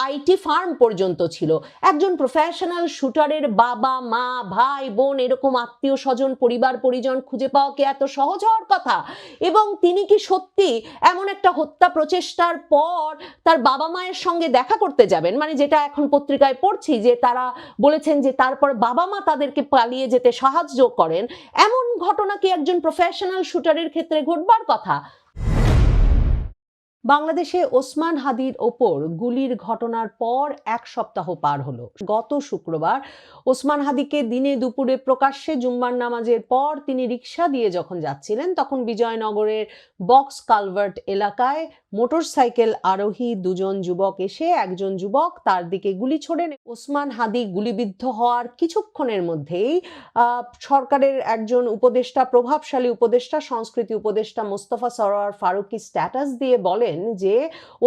IT firm পর্যন্ত ছিল। একজন প্রফেশনাল শুটারের বাবা মা ভাই বোন এরকম আত্মীয় স্বজন পরিবার পরিজন খুঁজে পাওয়া কি এত সহজ হওয়ার কথা? এবং তিনি কি সত্যি এমন একটা হত্যা প্রচেষ্টার পর তার বাবা মায়ের সঙ্গে দেখা করতে যাবেন? মানে যেটা এখন পত্রিকায় পড়ছি যে তারা বলেছেন যে তারপর বাবা মা তাদেরকে পালিয়ে যেতে সাহায্য করেন। এমন ঘটনা কি একজন প্রফেশনাল শুটারের ক্ষেত্রে ঘটবার কথা? বাংলাদেশে ওসমান হাদির ওপর গুলির ঘটনার পর 1 সপ্তাহ পার হলো। গত শুক্রবার ওসমান হাদিকে দিনে দুপুরে প্রকাশ্যে জুম্মার নামাজের পর তিনি রিকশা দিয়ে যখন যাচ্ছিলেন, তখন বিজয়নগরের বক্স কালভার্ট এলাকায় মোটরসাইকেল আরোহী 2 জন যুবক এসে একজন যুবক তার দিকে গুলি ছোড়েন। ওসমান হাদি গুলিবিদ্ধ হওয়ার কিছুক্ষণের মধ্যেই সরকারের একজন উপদেষ্টা, প্রভাবশালী উপদেষ্টা, সংস্কৃতি উপদেষ্টা মোস্তফা সরোয়ার ফারুকী স্ট্যাটাস দিয়ে বলেন যে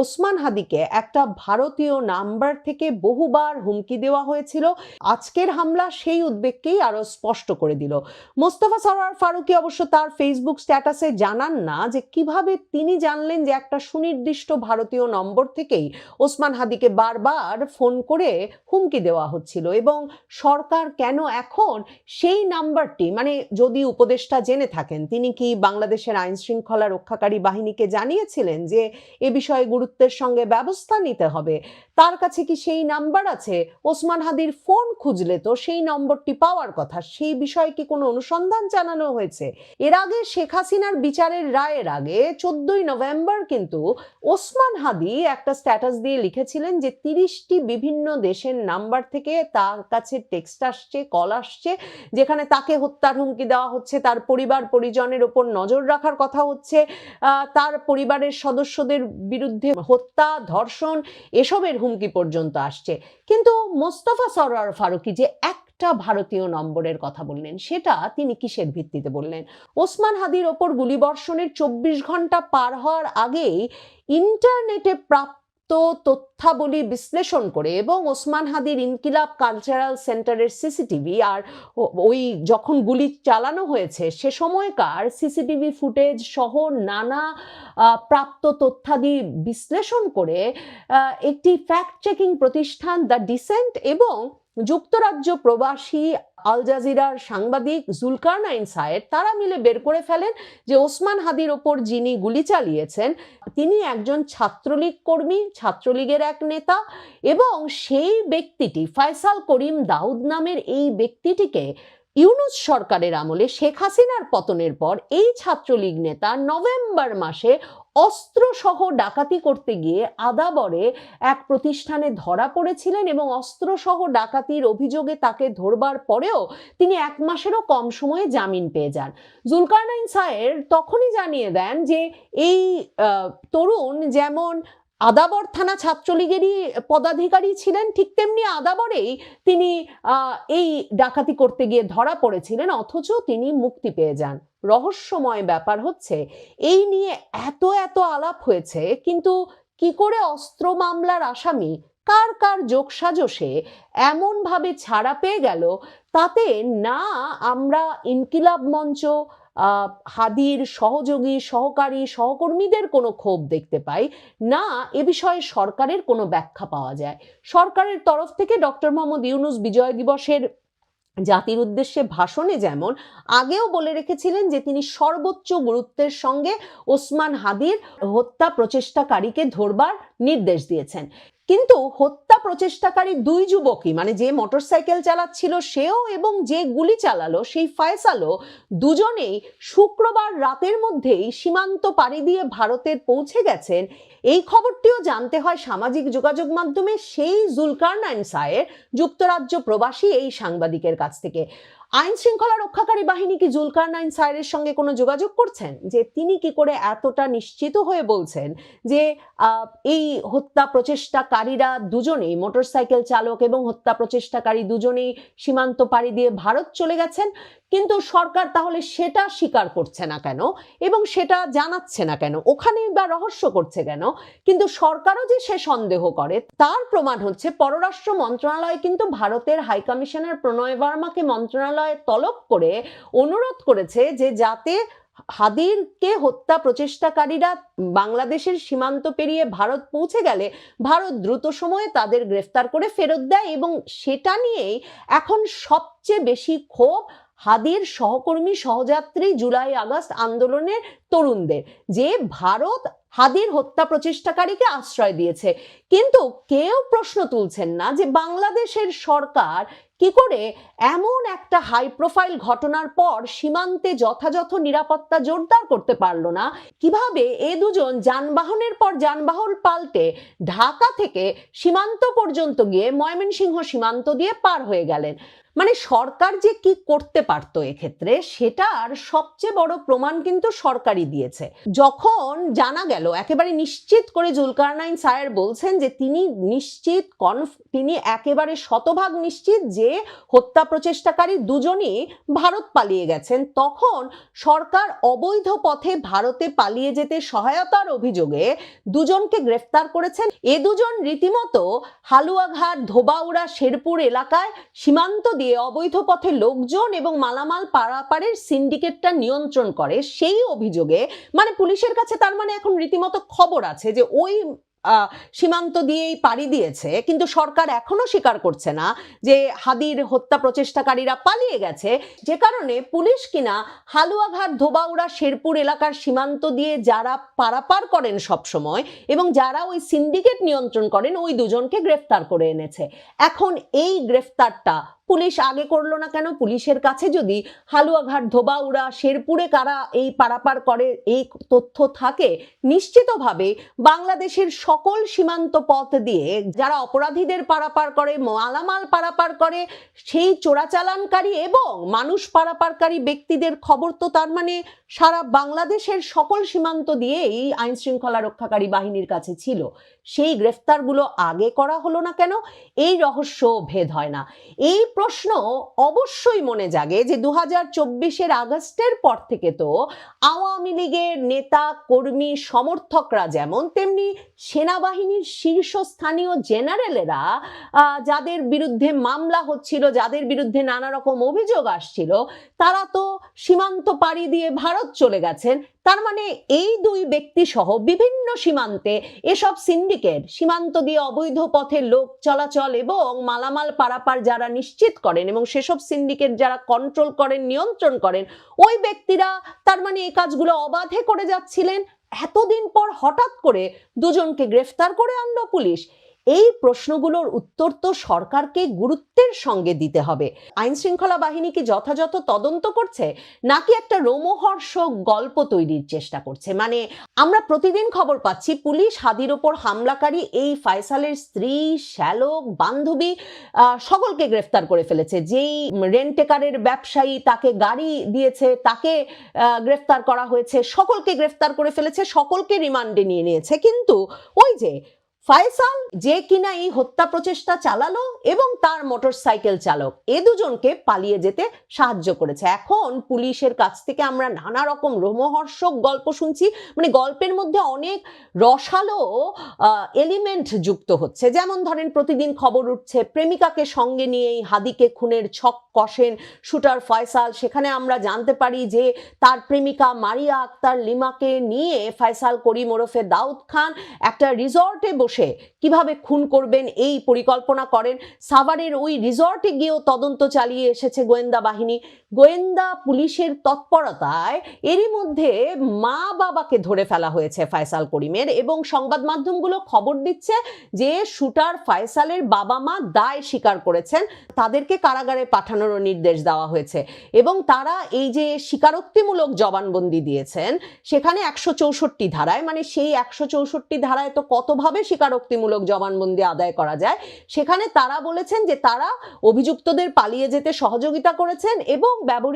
ওসমান হাদিকে একটা ভারতীয় নাম্বার থেকে বহুবার হুমকি দেওয়া হয়েছিল। আজকের হামলা সেই উদ্বেগকেই আরো স্পষ্ট করে দিল। মোস্তফা সরোয়ার ফারুকী অবশ্য তার ফেসবুক স্ট্যাটাসে জানান না যে কিভাবে তিনি জানলেন যে একটা সুনির্দিষ্ট ভারতীয় নম্বর থেকেই ওসমান হাদিকে বারবার ফোন করে হুমকি দেওয়া হচ্ছিল, এবং সরকার কেন এখন সেই নাম্বারটি, মানে যদি উপদেষ্টা জেনে থাকেন, তিনি কি বাংলাদেশের আইন শৃঙ্খলা রক্ষাকারী বাহিনীকে জানিয়েছিলেন যে এ বিষয়ে গুরুত্বের সঙ্গে ব্যবস্থা নিতে হবে? তার কাছে কি সেই নাম্বার আছে? ওসমান হাদির ফোন খুঁজলে তো সেই নম্বরটি পাওয়ার কথা। সেই বিষয়ে কি কোনো অনুসন্ধান জানানো হয়েছে? এর আগে শেখ হাসিনার বিচারের রায়ের আগে 14ই নভেম্বর কিন্তু ওসমান হাদি একটা স্ট্যাটাস দিয়ে লিখেছিলেন যে 30টি বিভিন্ন দেশের নাম্বার থেকে তার কাছে টেক্সট আসছে, কল আসছে, যেখানে তাকে হত্যার হুমকি দেওয়া হচ্ছে, তার পরিবার পরিজনের ওপর নজর রাখার কথা হচ্ছে, তার পরিবারের সদস্যদের বিরুদ্ধে হত্যা, ধর্ষণ এসবের হুমকি পর্যন্ত আসছে। কিন্তু মোস্তফা সরোয়ার ফারুকী যে একটা ভারতীয় নম্বরের কথা বললেন, সেটা তিনি কিসের ভিত্তিতে বললেন? ওসমান হাদির ওপর গুলিবর্ষণের 24 ঘন্টা পার হওয়ার আগেই ইন্টারনেটে প্রাপ্ত তথ্যাবলী বিশ্লেষণ করে এবং ওসমান হাদির ইনকিলাব কালচারাল সেন্টারের সিসিটিভি আর ওই যখন গুলি চালানো হয়েছে সে সময়কার সিসিটিভি ফুটেজ সহ নানা প্রাপ্ত তথ্যাদি বিশ্লেষণ করে একটি ফ্যাক্ট চেকিং প্রতিষ্ঠান দ্য ডিসেন্ট এবং যুক্তরাজ্য প্রবাসী আল জাজিরার সাংবাদিক জুলকারনাইন সায়েদ তারা মিলে বের করে ফেলেন যে ওসমান হাদির ওপর যিনি গুলি চালিয়েছেন তিনি একজন ছাত্রলীগ কর্মী, ছাত্রলীগের এক নেতা, এবং সেই ব্যক্তিটি ফয়সাল করিম দাউদ নামের এই ব্যক্তিটিকে ইউনূস সরকারের আমলে শেখ হাসিনার পতনের পর এই ছাত্রলীগ নেতা নভেম্বর মাসে অস্ত্রসহ ডাকাতি করতে গিয়ে আদাবরে এক প্রতিষ্ঠানে ধরা পড়েছিলেন, এবং অস্ত্রসহ ডাকাতির অভিযোগে তাকে ধরবার পরেও তিনি 1 মাসেরও কম সময়ে জামিন পেয়ে যান। জুলকারনাইন সায়ের তখনই জানিয়ে দেন যে এই তরুণ যেমন আদাবর থানা ছাত্রলীগেরই পদাধিকারী ছিলেন, ঠিক তেমনি আদাবরেই তিনি এই ডাকাতি করতে গিয়ে ধরা পড়েছিলেন, অথচ তিনি মুক্তি পেয়ে যান। রহস্যময় ব্যাপার হচ্ছে এই নিয়ে এত এত আলাপ হয়েছে, কিন্তু কি করে অস্ত্র মামলার আসামি কার কার যোগসাজশে এমন ভাবে ছাড়া পেয়ে গেল, তাতে না আমরা ইনকিলাব মঞ্চ, হাদির সহযোগী সহকারী সহকর্মীদের কোনো ক্ষোভ দেখতে পাই, না এ বিষয়ে সরকারের কোনো ব্যাখ্যা পাওয়া যায়। সরকারের তরফ থেকে ডক্টর মোহাম্মদ ইউনূস বিজয় দিবসের জাতির উদ্দেশ্যে ভাষণে যেমন আগেও বলে রেখেছিলেন যে তিনি সর্বোচ্চ গুরুত্বের সঙ্গে ওসমান হাদির হত্যা প্রচেষ্টাকারীকে ধরবার নির্দেশ দিয়েছেন, কিন্তু হত্যা প্রচেষ্টাকারী 2 যুবকই, মানে যে মোটরসাইকেল চালাচ্ছিল সেও এবং যে গুলি চালালো সেই ফয়সালও, দুজনেই শুক্রবার রাতের মধ্যেই সীমান্ত পাড়ি দিয়ে ভারতের পৌঁছে গেছেন। এই খবরটিও জানতে হয় সামাজিক যোগাযোগ মাধ্যমে সেই জুলকারনাইন সায়ের যুক্তরাজ্য প্রবাসী এই সাংবাদিকের কাছ থেকে। আইন শৃঙ্খলা রক্ষাকারী বাহিনী কি জুলকারনাইন সায়েরের সঙ্গে কোনো যোগাযোগ করছেন যে তিনি কি করে এতটা নিশ্চিত হয়ে বলছেন যে এই হত্যা প্রচেষ্টাকারীরা দুজনেই, মোটরসাইকেল চালক এবং হত্যা প্রচেষ্টাকারী দুজনেই সীমান্ত পাড়ি দিয়ে ভারত চলে গেছেন? কিন্তু সরকার তাহলে সেটা স্বীকার করছে না কেন এবং সেটা জানাচ্ছে না কেন? ওখানেই বা রহস্য করছে কেন? কিন্তু সরকারও যে সে সন্দেহ করে তার প্রমাণ হচ্ছে পররাষ্ট্র মন্ত্রণালয় কিন্তু ভারতের হাই কমিশনার প্রণয় বর্মাকে মন্ত্রণালয়ে তলব করে অনুরোধ করেছে যে যাতে হাদিরকে হত্যা প্রচেষ্টাকারীরা বাংলাদেশের সীমান্ত পেরিয়ে ভারত পৌঁছে গেলে ভারত দ্রুত সময়ে তাদের গ্রেফতার করে ফেরত দেয়, এবং সেটা নিয়েই এখন সবচেয়ে বেশি ক্ষোভ হাদির সহকর্মী সহযাত্রী জুলাই আগস্ট আন্দোলনের তরুণদের, যে ভারত হাদির হত্যা প্রচেষ্টাকারীকে আশ্রয় দিয়েছে। কিন্তু কেউ প্রশ্ন তুলছেন না যে বাংলাদেশের সরকার কি করে এমন একটা হাই প্রোফাইল ঘটনার পর সীমান্তে যথাযথ নিরাপত্তা জোরদার করতে পারলো না, কিভাবে এ দুজন যানবাহনের পর যানবাহন পাল্টে ঢাকা থেকে সীমান্ত পর্যন্ত গিয়ে ময়মনসিংহ সীমান্ত দিয়ে পার হয়ে গেলেন। মানে সরকার যে কি করতে পারতো এক্ষেত্রে, সেটার সবচেয়ে বড় প্রমাণ কিন্তু সরকারই দিয়েছে। যখন জানা গেল, একেবারে নিশ্চিত করে জুলকারনাইন স্যার বলছেন যে তিনি একেবারে শতভাগ নিশ্চিত যে হত্যা প্রচেষ্টাকারী দুজনই ভারত পালিয়ে গেছেন, তখন সরকার অবৈধ পথে ভারতে পালিয়ে যেতে সহায়তার অভিযোগে দুজনকে গ্রেফতার করেছেন। এ দুজন রীতিমতো হালুয়াঘাট, ধোবাউড়া, শেরপুর এলাকায় সীমান্ত দিয়ে অবৈধ পথে লোকজন এবং মালামাল পারাপারের সিন্ডিকেটটা নিয়ন্ত্রণ করে। সেই অভিযোগে মানে পুলিশের কাছে তার মানে এখন রীতিমতো খবর আছে যে ওই সীমান্ত দিয়েই পাড়ি দিয়েছে, কিন্তু সরকার এখনো স্বীকার করছে না যে হাদির হত্যা প্রচেষ্টাকারীরা পালিয়ে গেছে, যে কারণে পুলিশ কিনা হালুয়াঘাট, ধোবাউড়া, শেরপুর এলাকার সীমান্ত দিয়ে যারা পারাপার করেন সব সময় এবং যারা ওই সিন্ডিকেট নিয়ন্ত্রণ করেন, ওই দুজনকে গ্রেফতার করে এনেছে। এখন এই গ্রেফতারটা পুলিশ আগে করলো না কেন? পুলিশের কাছে যদি হালুয়াঘাট, ধোবাউড়া, শেরপুরে কারা এই পারাপার করে এই তথ্য থাকে, নিশ্চিতভাবে বাংলাদেশের সকল সীমান্ত পথ দিয়ে যারা অপরাধীদের পারাপার করে, মালামাল পারাপার করে, সেই চোরাচালানকারী এবং মানুষ পারাপারকারী ব্যক্তিদের খবর তো তার মানে সারা বাংলাদেশের সকল সীমান্ত দিয়ে এই আইন শৃঙ্খলা রক্ষাকারী বাহিনীর কাছে ছিল। সেই গ্রেফতারগুলো আগে করা হলো না কেন? এই রহস্য ভেদ হয় না। এই প্রশ্ন অবশ্যই মনে জাগে যে 2024-এর আগস্টের পর থেকে তো আওয়ামী লীগের নেতা, কর্মী, সমর্থকরা যেমন, তেমনি সেনাবাহিনীর শীর্ষস্থানীয় জেনারেলেরা যাদের বিরুদ্ধে মামলা হচ্ছিল, যাদের বিরুদ্ধে নানা রকম অভিযোগ আসছিল, তারা তো সীমান্ত পাড়ি দিয়ে ভারত চলে গেছেন। তার মানে এই দুই ব্যক্তি সহ বিভিন্ন সীমান্তে এসব সিন্ডিকেট, সীমান্ত দিয়ে অবৈধ পথে লোক চলাচল এবং মালামাল পারাপার যারা নিশ্চিত করেন এবং সেসব সিন্ডিকেট যারা কন্ট্রোল করেন, নিয়ন্ত্রণ করেন, ওই ব্যক্তিরা তার মানে এই কাজগুলো অবাধে করে যাচ্ছিলেন। এতদিন পর হঠাৎ করে দুজনকে গ্রেফতার করে আনলো পুলিশ। এই প্রশ্নগুলোর উত্তর তো সরকারকে গুরুত্বের সঙ্গে দিতে হবে। আইন শৃঙ্খলা বাহিনী কি যথাযথ তদন্ত করছে, নাকি একটা রোমহর্ষক গল্প তৈরির চেষ্টা করছে? মানে আমরা প্রতিদিন খবর পাচ্ছি পুলিশ হাদির ওপর হামলাকারী এই ফয়সালের স্ত্রী, শ্যালক, বান্ধবী সকলকে গ্রেফতার করে ফেলেছে। যেই রেন্টেকারের ব্যবসায়ী তাকে গাড়ি দিয়েছে তাকে গ্রেফতার করা হয়েছে, সকলকে গ্রেফতার করে ফেলেছে, সকলকে রিমান্ডে নিয়ে নিয়েছে। কিন্তু ওই যে ফয়সাল, যে কিনা এই হত্যা প্রচেষ্টা চালালো, এবং তার মোটরসাইকেল চালক, এ দুজনকে পালিয়ে যেতে সাহায্য করেছে। এখন পুলিশের কাছ থেকে আমরা নানা রকম রোমহর্ষক গল্প শুনছি, মানে গল্পের মধ্যে অনেক রসালো এলিমেন্ট যুক্ত হচ্ছে। যেমন ধরেন প্রতিদিন খবর উঠছে প্রেমিকাকে সঙ্গে নিয়েই হাদিকে খুনের ছক কষেন শুটার ফয়সাল। সেখানে আমরা জানতে পারি যে তার প্রেমিকা মারিয়া আক্তার লিমাকে নিয়ে ফয়সাল করিম ওরফে দাউদ খান একটা রিসর্টে বসে কিভাবে খুন করবেন এই পরিকল্পনা করেন। সাভারের ওই রিসর্টে গিয়েও তদন্ত চালিয়ে এসেছে গোয়েন্দা বাহিনী। গোয়েন্দা পুলিশের তৎপরতায় এরই মধ্যে মা বাবাকে ধরে ফেলা হয়েছে ফয়সাল করিমের, এবং সংবাদ মাধ্যমগুলো খবর দিচ্ছে যে শুটার ফয়সালের বাবা মা দায় স্বীকার করেছেন, তাদেরকে কারাগারে পাঠানোর নির্দেশ দেওয়া হয়েছে, এবং তারা এই যে স্বীকারোক্তিমূলক জবানবন্দি দিয়েছেন সেখানে 164 ধারায়, মানে সেই 164 ধারায় তো কতভাবে স্বীকারোক্তিমূলক জবানবন্দি আদায় করা যায়, সেখানে তারা বলেছেন যে তারা অভিযুক্তদের পালিয়ে যেতে সহযোগিতা করেছেন এবং ব্যবহৃত